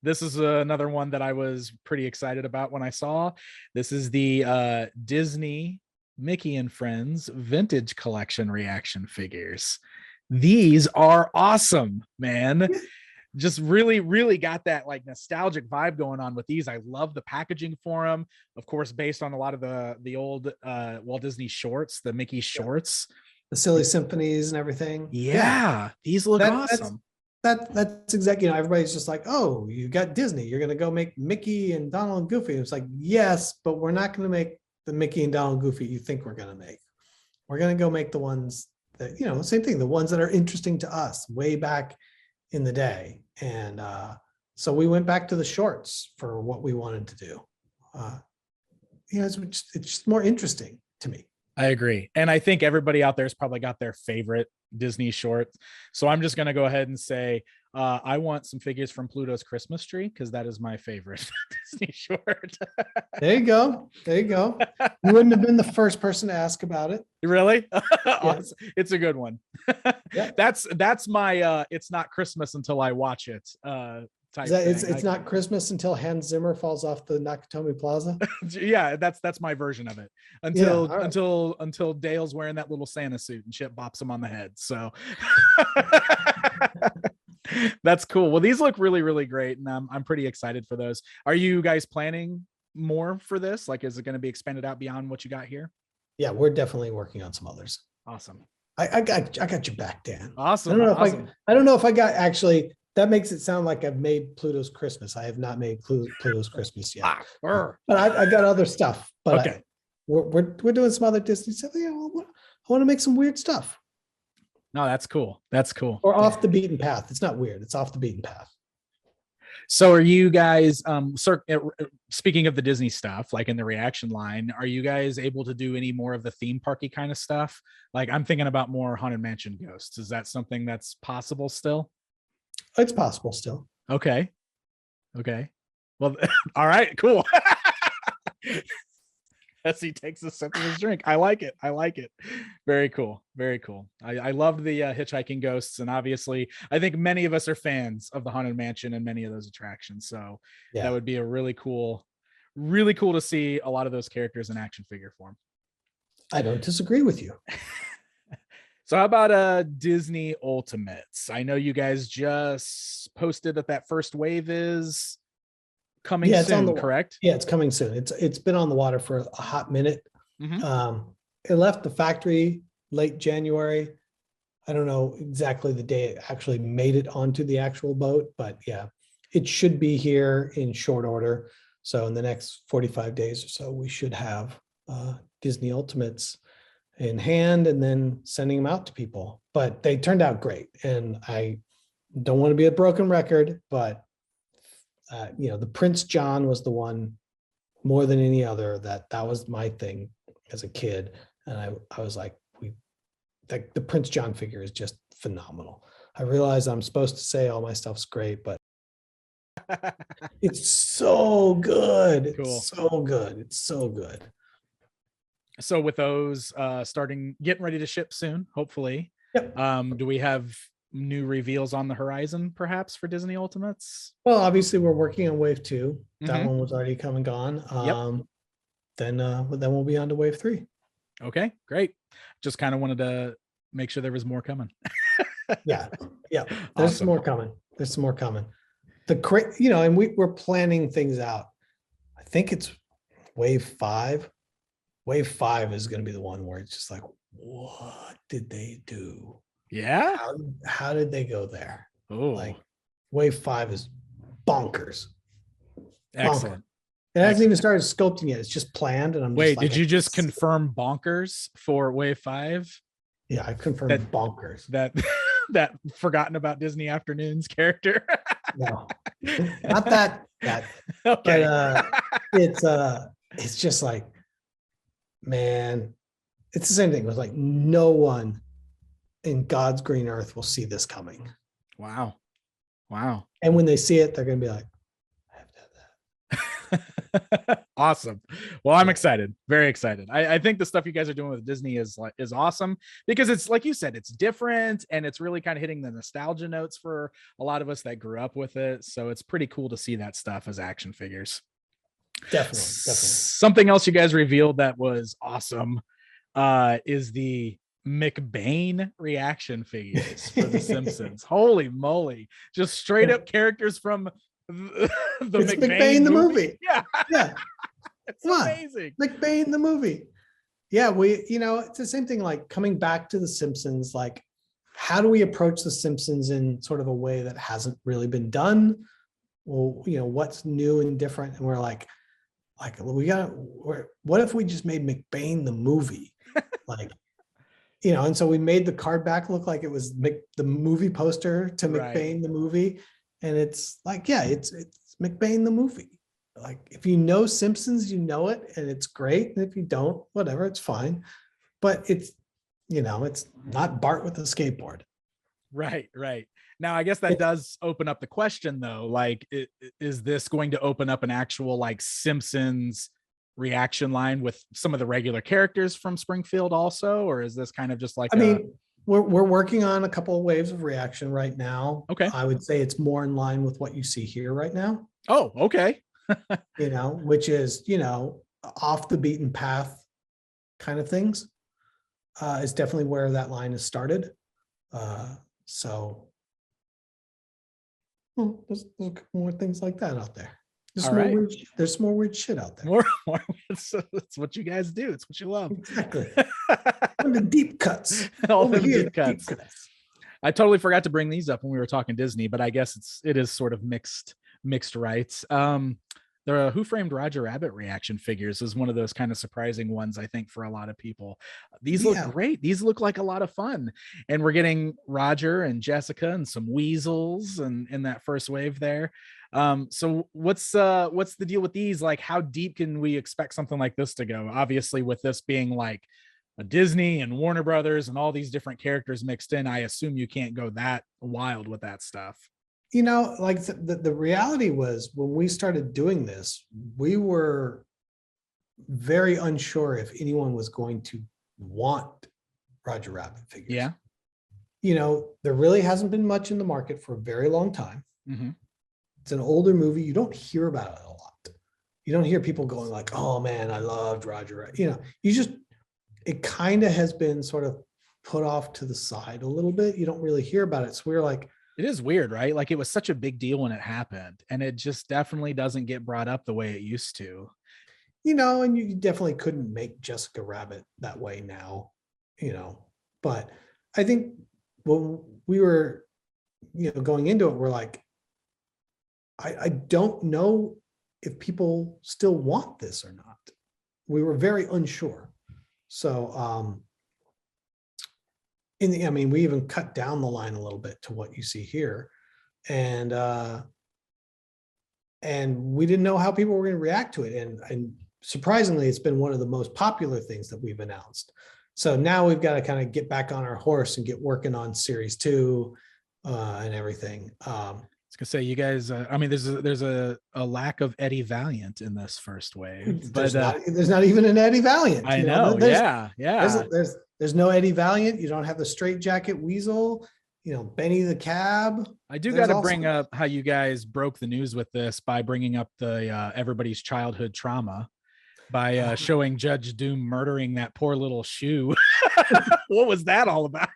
This is another one that I was pretty excited about when I saw. This is the Disney Mickey and Friends Vintage Collection reaction figures. These are awesome, man. Just really, really got that like nostalgic vibe going on with these. I love the packaging for them, of course, based on a lot of the old Walt Disney shorts, the Mickey shorts, the silly symphonies and everything. Yeah, these look awesome. That's exactly, you know, everybody's just like, oh, you got Disney, you're gonna go make Mickey and Donald and Goofy. It's like, yes, but we're not gonna make the Mickey and Donald and Goofy you think we're gonna make. We're gonna go make the ones that, you know, same thing, the ones that are interesting to us way back in the day. And so we went back to the shorts for what we wanted to do. You know, it's just more interesting to me. I agree. And I think everybody out there has probably got their favorite Disney shorts. So I'm just going to go ahead and say, I want some figures from Pluto's Christmas Tree, because that is my favorite Disney short. There you go. There you go. You wouldn't have been the first person to ask about it. Really? Yeah. It's a good one. Yeah. That's my it's not Christmas until I watch it. It's not Christmas until Hans Zimmer falls off the Nakatomi Plaza. Yeah, that's my version of it. Until Dale's wearing that little Santa suit and Chip bops him on the head. So that's cool. Well, these look really, really great, and I'm pretty excited for those. Are you guys planning more for this? Like, is it going to be expanded out beyond what you got here? Yeah, we're definitely working on some others. Awesome. I got you back, Dan. Awesome. I don't know if I got actually. That makes it sound like I've made Pluto's Christmas. I have not made Pluto's Christmas yet. But I got other stuff. But okay, we're doing some other Disney stuff. Yeah, I want to make some weird stuff. No, that's cool. That's cool. Or off the beaten path. It's not weird. It's off the beaten path. So are you guys, speaking of the Disney stuff, like in the reaction line, are you guys able to do any more of the theme parky kind of stuff? Like, I'm thinking about more Haunted Mansion ghosts. Is that something that's possible still? It's possible still. Okay. Well, all right, cool. As he takes a sip of his drink. I like it. Very cool. I loved the hitchhiking ghosts. And obviously, I think many of us are fans of the Haunted Mansion and many of those attractions. So yeah, that would be a really cool to see a lot of those characters in action figure form. I don't disagree with you. So how about Disney Ultimates? I know you guys just posted that first wave is coming soon, correct? Yeah, it's coming soon. It's been on the water for a hot minute. Mm-hmm. It left the factory late January. I don't know exactly the day it actually made it onto the actual boat, but yeah, it should be here in short order. So in the next 45 days or so, we should have Disney Ultimates in hand and then sending them out to people. But they turned out great. And I don't want to be a broken record, but you know, the Prince John was the one more than any other that was my thing as a kid. And I was like, the Prince John figure is just phenomenal. I realize I'm supposed to say all my stuff's great, but it's so good. Cool. It's so good. So with those getting ready to ship soon, hopefully. Yep. Do we have new reveals on the horizon, perhaps, for Disney Ultimates? Well, obviously we're working on Wave 2. That one was already come and gone. Then we'll be on to Wave 3. Okay, great. Just kind of wanted to make sure there was more coming. Yeah. There's some more coming. And we're planning things out. I think it's Wave 5. Wave 5 is going to be the one where it's just like, what did they do? Yeah. How did they go there? Oh, like Wave 5 is bonkers. Excellent. It hasn't even started sculpting yet. It's just planned. And did you just confirm bonkers for Wave 5? Yeah, I confirmed bonkers. That forgotten about Disney Afternoons character. No, not that. Okay. But it's just like, man, it's the same thing. It was like no one in God's green earth will see this coming. Wow. And when they see it, they're going to be like, I have to have that. Awesome. Well, I'm excited. Very excited. I think the stuff you guys are doing with Disney is awesome, because it's like you said, it's different and it's really kind of hitting the nostalgia notes for a lot of us that grew up with it. So it's pretty cool to see that stuff as action figures. Definitely. Something else you guys revealed that was awesome is the McBain reaction figures for The Simpsons. Holy moly. Just straight up characters from the It's McBain the movie. movie. Yeah. Yeah. It's Come on. amazing. McBain the movie. Yeah, it's the same thing, like coming back to The Simpsons, like how do we approach The Simpsons in sort of a way that hasn't really been done? Well, what's new and different? And we're like what if we just made McBain the movie? Like, and so we made the card back look like it was the movie poster to McBain the movie. And it's like, yeah, it's McBain the movie. Like, if you know Simpsons, you know it, and it's great. And if you don't, whatever, it's fine. But it's not Bart with a skateboard. Right. Now, I guess that does open up the question, though. Like, is this going to open up an actual like Simpsons reaction line with some of the regular characters from Springfield also, or is this kind of just like? We're working on a couple of waves of reaction right now. Okay. I would say it's more in line with what you see here right now. Oh, okay. Which is off the beaten path kind of things. Is definitely where that line has started. So there's more things like that out there. There's more weird shit out there. More it's what you guys do. It's what you love. Exactly. The deep cuts. All the deep cuts. I totally forgot to bring these up when we were talking Disney, but I guess it is sort of mixed rights. The Who Framed Roger Rabbit reaction figures is one of those kind of surprising ones, I think, for a lot of people. These look great. These look like a lot of fun. And we're getting Roger and Jessica and some weasels and in that first wave there. So what's the deal with these? Like, how deep can we expect something like this to go? Obviously, with this being like a Disney and Warner Brothers and all these different characters mixed in, I assume you can't go that wild with that stuff. Like the reality was, when we started doing this, we were very unsure if anyone was going to want Roger Rabbit figures. Yeah. There really hasn't been much in the market for a very long time. Mm-hmm. It's an older movie. You don't hear about it a lot. You don't hear people going like, oh man, I loved Roger Rabbit. It kind of has been sort of put off to the side a little bit. You don't really hear about it. So we're like, it is weird, right? Like, it was such a big deal when it happened, and it just definitely doesn't get brought up the way it used to. And you definitely couldn't make Jessica Rabbit that way now, but I think when we were, going into it, we're like, I don't know if people still want this or not. We were very unsure. So, we even cut down the line a little bit to what you see here, and we didn't know how people were going to react to it. And surprisingly, it's been one of the most popular things that we've announced. So now we've got to kind of get back on our horse and get working on series 2 and everything. I was gonna say, you guys, there's a lack of Eddie Valiant in this first wave, but there's not even an Eddie Valiant. I know. Yeah. There's no Eddie Valiant. You don't have the Straight Jacket Weasel, Benny the Cab. I do got to bring up how you guys broke the news with this by bringing up the everybody's childhood trauma by showing Judge Doom murdering that poor little shoe. What was that all about?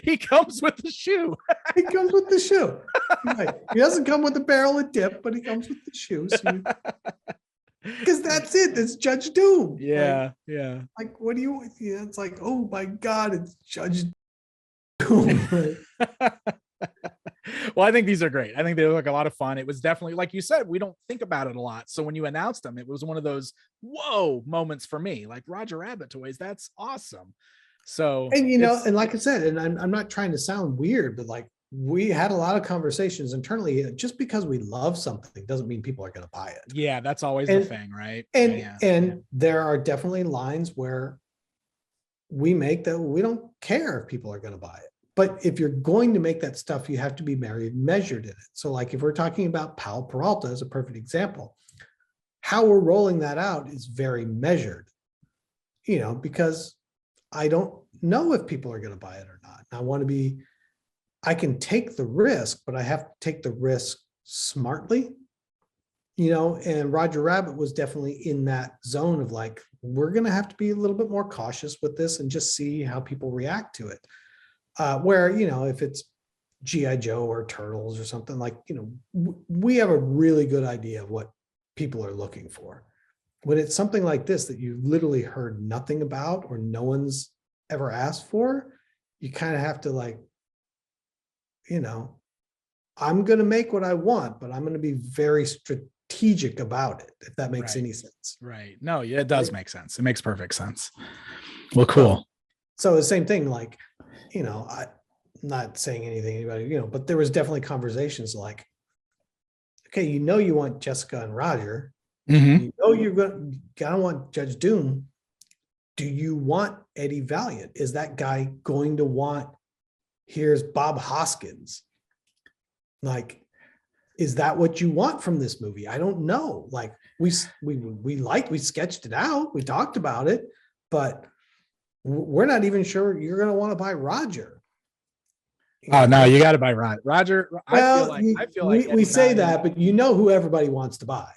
He comes with the shoe. He comes with the shoe. Right. He doesn't come with the barrel of dip, but he comes with the shoe. Because that's it. It's Judge Doom. Yeah. Like, what do you? It's like, oh my God, it's Judge Doom. Well, I think these are great. I think they look like a lot of fun. It was definitely, like you said, we don't think about it a lot. So when you announced them, it was one of those whoa moments for me. Like, Roger Rabbit toys, that's awesome. So, and and like I said, and I'm not trying to sound weird, but like, we had a lot of conversations internally. Just because we love something doesn't mean people are going to buy it. Yeah, that's always the thing, right? And there are definitely lines where we make that we don't care if people are going to buy it. But if you're going to make that stuff, you have to be very measured in it. So like, if we're talking about Powell Perralta as a perfect example, how we're rolling that out is very measured, because I don't know if people are going to buy it or not. I can take the risk, but I have to take the risk smartly, and Roger Rabbit was definitely in that zone of like, we're going to have to be a little bit more cautious with this and just see how people react to it. Where, if it's G.I. Joe or Turtles or something like, we have a really good idea of what people are looking for. When it's something like this that you literally heard nothing about or no one's ever asked for, you kind of have to like, I'm going to make what I want, but I'm going to be very strategic about it, if that makes any sense. Right. No, yeah, it does make sense. It makes perfect sense. Well, cool. So the same thing, like, I'm not saying anything anybody, but there was definitely conversations like, okay, you want Jessica and Roger, you're gonna want Judge Doom. Do you want Eddie Valiant? Is that guy going to want, here's Bob Hoskins? Like, is that what you want from this movie? I don't know. Like we sketched it out, we talked about it, but we're not even sure you're going to want to buy Roger. Oh no, you got to buy Roger. Well, I feel like we say that, but who everybody wants to buy.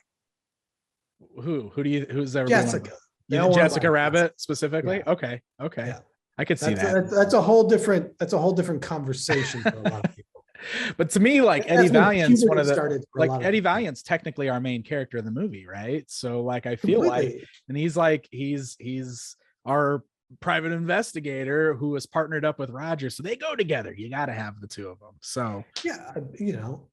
Who's everybody? Jessica. Jessica Rabbit specifically. Yeah. Okay. Yeah. I could see that. That's a whole different conversation for a lot of people. But to me, like Eddie Valiant's Eddie Valiant's technically our main character in the movie, right? So like I feel like, and he's our private investigator who is partnered up with Roger, so they go together. You got to have the two of them. So yeah,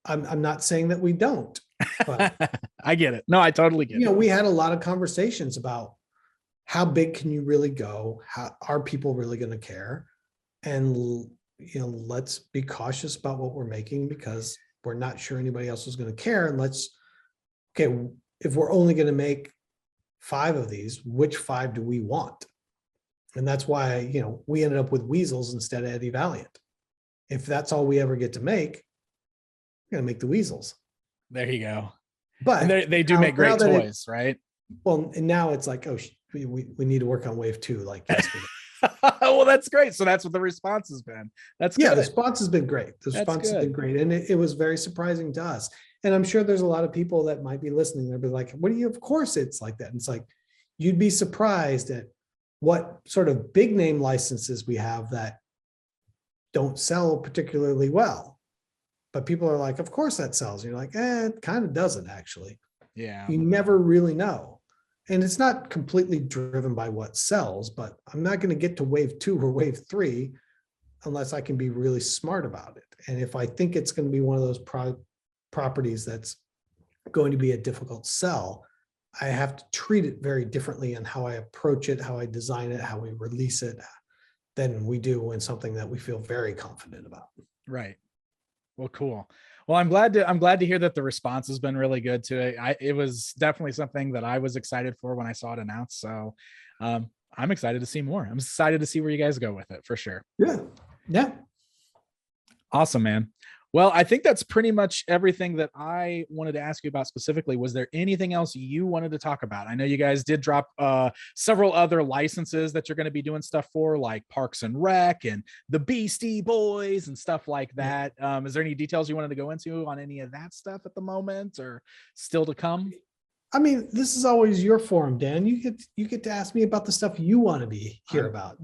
I'm not saying that we don't, but I get it. No, I totally get it. We had a lot of conversations about how big can you really go? How are people really going to care? And let's be cautious about what we're making because we're not sure anybody else is going to care. And if we're only going to make 5 of these, which 5 do we want? And that's why, we ended up with Weasels instead of Eddie Valiant. If that's all we ever get to make, we're going to make the Weasels. There you go. But they do make great toys, right? Well, and now it's like, we need to work on wave 2 like yesterday. Well, that's great. So that's what the response has been. That's good. The response has been great. The response has been great. And it was very surprising to us. And I'm sure there's a lot of people that might be listening. They'll be like, of course it's like that. And it's like, you'd be surprised at what sort of big name licenses we have that don't sell particularly well. But people are like, of course that sells. And you're like, it kind of doesn't actually. Yeah. You never really know. And it's not completely driven by what sells, but I'm not going to get to wave 2 or wave 3 unless I can be really smart about it. And if I think it's going to be one of those properties that's going to be a difficult sell, I have to treat it very differently in how I approach it, how I design it, how we release it than we do when something that we feel very confident about. Right. Well, cool. Well, I'm glad to hear that the response has been really good to it. It was definitely something that I was excited for when I saw it announced. So I'm excited to see more. I'm excited to see where you guys go with it for sure. Yeah. Awesome, man. Well, I think that's pretty much everything that I wanted to ask you about specifically. Was there anything else you wanted to talk about? I know you guys did drop several other licenses that you're going to be doing stuff for, like Parks and Rec and the Beastie Boys and stuff like that. Is there any details you wanted to go into on any of that stuff at the moment or still to come? I mean, this is always your forum, Dan. You get to ask me about the stuff you want to hear about.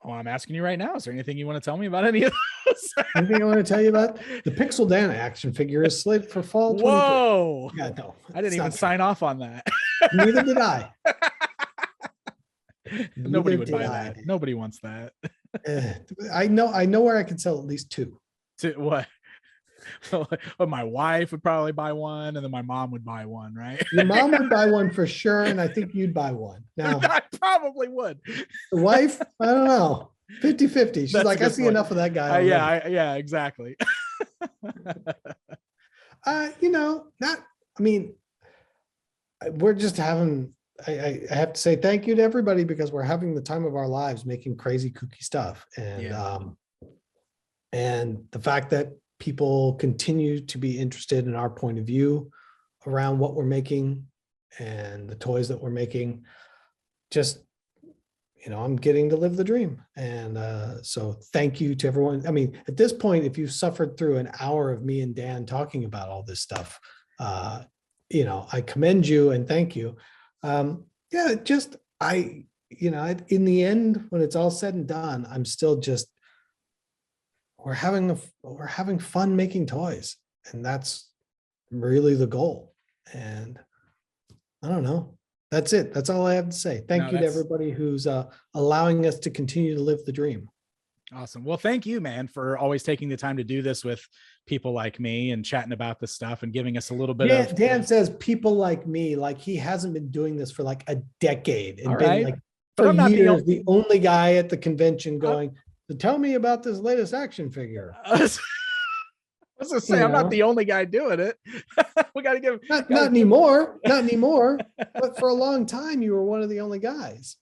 I'm asking you right now. Is there anything you want to tell me about any of those? Anything I want to tell you about? The Pixel Dan action figure is slated for fall. Whoa! Yeah, no, I didn't even sign off on that. Neither did I. Nobody would buy that. Nobody wants that. I know where I can sell at least 2. To what? Well, my wife would probably buy one, and then my mom would buy one, right? Your mom would buy one for sure, and I think you'd buy one. Now, I probably would. The wife, I don't know, 50-50. She's like, I see enough of that guy. Yeah, exactly. We're just having. I have to say thank you to everybody because we're having the time of our lives making crazy kooky stuff, and the fact that people continue to be interested in our point of view around what we're making and the toys that we're making. Just, I'm getting to live the dream. And so thank you to everyone. I mean, at this point, if you've suffered through an hour of me and Dan talking about all this stuff, I commend you and thank you. Yeah, just in the end, when it's all said and done, I'm still just we're having fun making toys, and that's really the goal. And I don't know. That's it. That's all I have to say. Thank No, you to that's everybody who's allowing us to continue to live the dream. awesome. Well, thank you, man, for always taking the time to do this with people like me and chatting about this stuff and giving us a little bit of. Dan says people like me, like he hasn't been doing this for like a decade and All been right. like But for I'm not years the only guy at the convention uh, going, so tell me about this latest action figure. I was gonna say, I'm not the only guy doing it. We got to give. Not anymore. But for a long time, you were one of the only guys.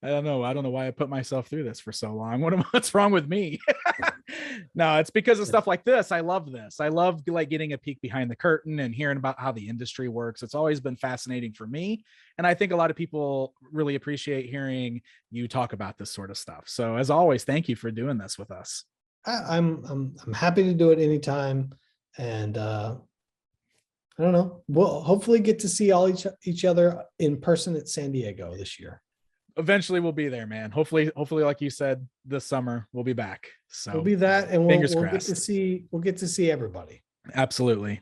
I don't know. I don't know why I put myself through this for so long. What's wrong with me? No, it's because of stuff like this. I love this. I love like getting a peek behind the curtain and hearing about how the industry works. It's always been fascinating for me. And I think a lot of people really appreciate hearing you talk about this sort of stuff. So as always, thank you for doing this with us. I'm happy to do it anytime. And I don't know. We'll hopefully get to see all each other in person at San Diego this year. Eventually we'll be there, man. Hopefully, like you said, this summer we'll be back. So we'll be that, and we'll get to see everybody. Absolutely.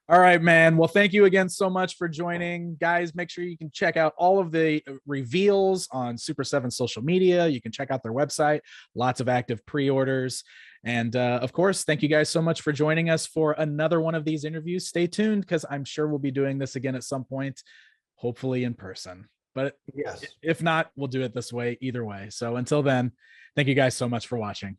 All right, man. Well, thank you again so much for joining. Guys, make sure you can check out all of the reveals on Super7 social media. You can check out their website, lots of active pre-orders. And of course, thank you guys so much for joining us for another one of these interviews. Stay tuned because I'm sure we'll be doing this again at some point, hopefully in person. But yes, if not, we'll do it this way either way. So until then, thank you guys so much for watching.